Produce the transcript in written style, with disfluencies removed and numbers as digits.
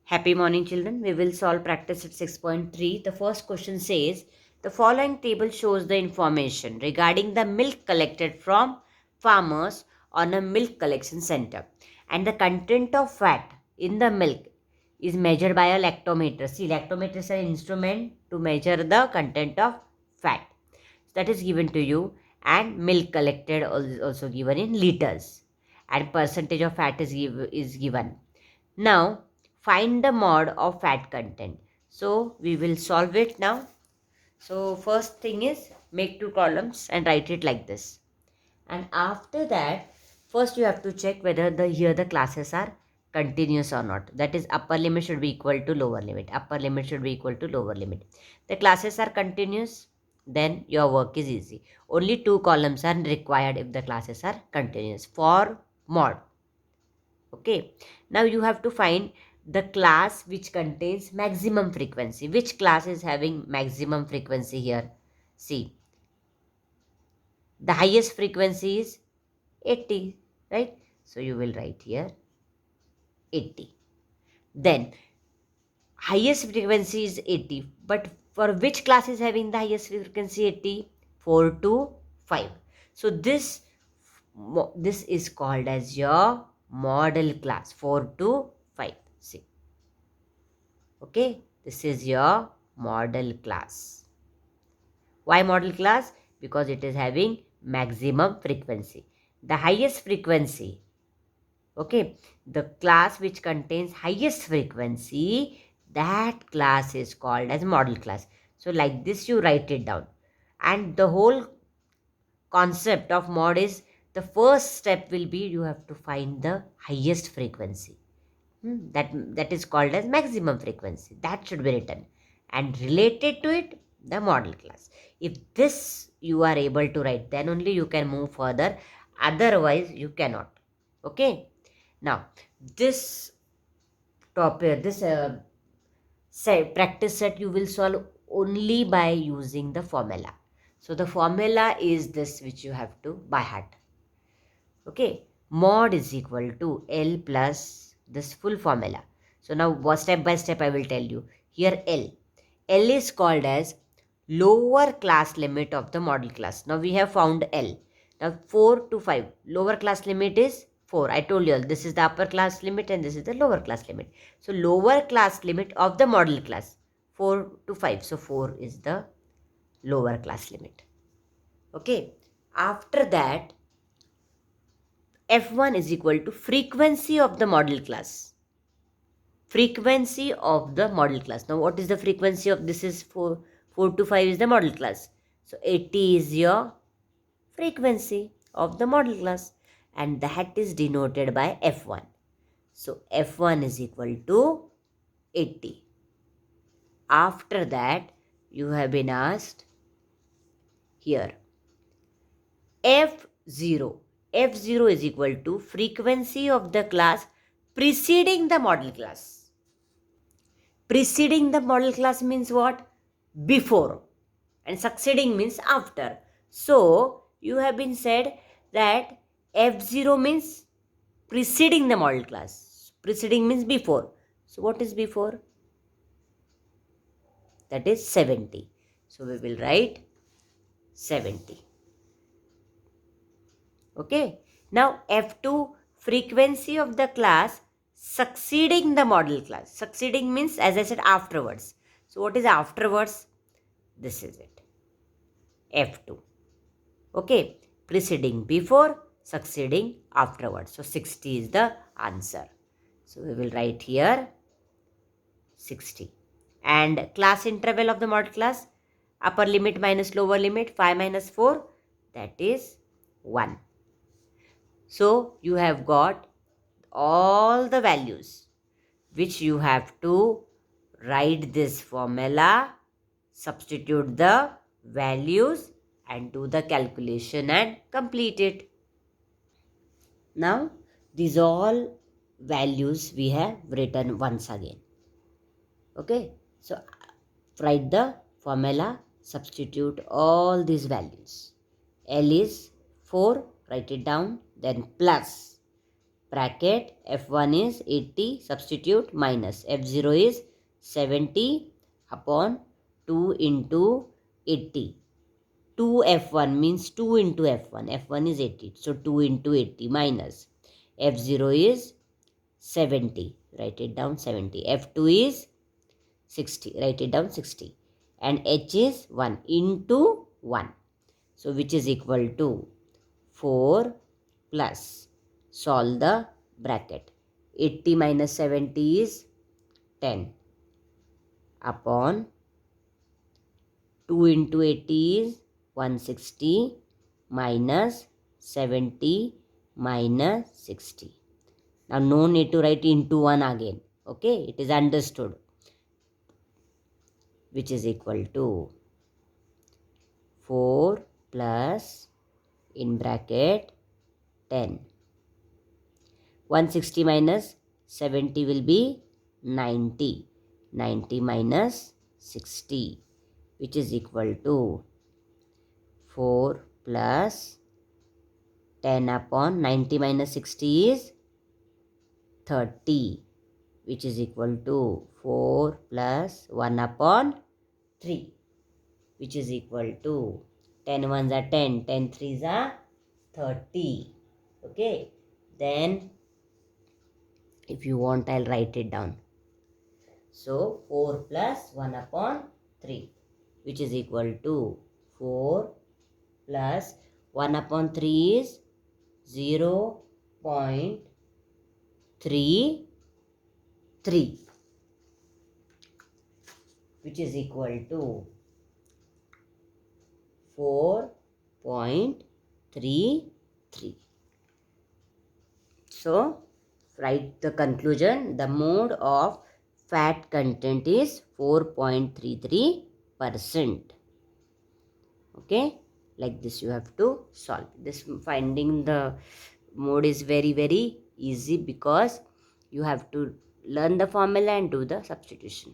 Happy morning, children. We will solve practice at 6.3. The first question says, the following table shows the information regarding the milk collected from farmers on a milk collection center. And the content of fat in the milk is measured by a lactometer. See, lactometer is an instrument to measure the content of fat. That is given to you, and milk collected is also given in liters. And percentage of fat is given. Now, find the mod of fat content. So, we will solve it now. So, first thing is make two columns and write it like this. And after that, first you have to check whether here the classes are continuous or not. That is, upper limit should be equal to lower limit. Upper limit should be equal to lower limit. The classes are continuous, then your work is easy. Only two columns are required if the classes are continuous for mod. Okay, now you have to find the class which contains maximum frequency. Which class is having maximum frequency here? See, the highest frequency is 80, right? So you will write here 80. Then highest frequency is 80, but for which class is having the highest frequency 80? 4 to 5. So this is called as your model class, 4 to 5. See. Okay, this is your model class. Why model class? Because it is having maximum frequency. The highest frequency, okay, the class which contains highest frequency, that class is called as model class. So like this you write it down. And the whole concept of mod is, the first step will be you have to find the highest frequency. That is called as maximum frequency. That should be written, and related to it the model class. If this you are able to write, then only you can move further, otherwise you cannot. Okay, now this topic, this practice set you will solve only by using the formula. So the formula is this, which you have to by heart. Okay, mod is equal to L plus this full formula. So now step by step I will tell you. Here L is called as lower class limit of the model class. Now we have found L. Now 4 to 5, lower class limit is 4. I told you all, this is the upper class limit and this is the lower class limit. So lower class limit of the model class, 4 to 5. So 4 is the lower class limit. Okay, after that F1 is equal to frequency of the model class. Frequency of the model class. Now what is the frequency of this? Is 4 to 5 is the model class. So 80 is your frequency of the model class, and that is denoted by F1. So F1 is equal to 80. After that you have been asked here F0. F0 is equal to frequency of the class preceding the model class. Preceding the model class means what? Before. And succeeding means after. So you have been said that F0 means preceding the model class. Preceding means before. So what is before? That is 70. So we will write 70. Okay. Now F2, frequency of the class succeeding the model class. Succeeding means, as I said, afterwards. So what is afterwards? This is it. F2. Okay. Preceding before, succeeding afterwards. So 60 is the answer. So we will write here 60. And class interval of the model class, upper limit minus lower limit, 5 minus 4, that is 1. So you have got all the values which you have to write this formula, substitute the values and do the calculation and complete it. Now these all values we have written once again. Okay, so write the formula, substitute all these values. L is 4, write it down, then plus bracket F1 is 80, substitute, minus F0 is 70 upon 2 into 80. 2 F1 means 2 into F1. F1 is 80. So 2 into 80 minus F0 is 70. Write it down 70. F2 is 60. Write it down 60. And H is 1 into 1. So which is equal to 4 plus, solve the bracket. 80 minus 70 is 10 upon 2 into 80 is 160 minus 70 minus 60. Now no need to write into 1 again. Okay, it is understood. Which is equal to 4 plus in bracket 10. 160 minus 70 will be 90. 90 minus 60, which is equal to 4 plus 10 upon 90 minus 60 is 30, which is equal to 4 plus 1 upon 3, which is equal to 10 ones are 10, 10 threes are 30. Okay, then if you want, I'll write it down. So 4 plus 1 upon 3, which is equal to 4 plus 1 upon 3 is 0.33, which is equal to 4.33. So write the conclusion. The mode of fat content is 4.33%. Okay, like this you have to solve. This finding the mode is very easy because you have to learn the formula and do the substitution.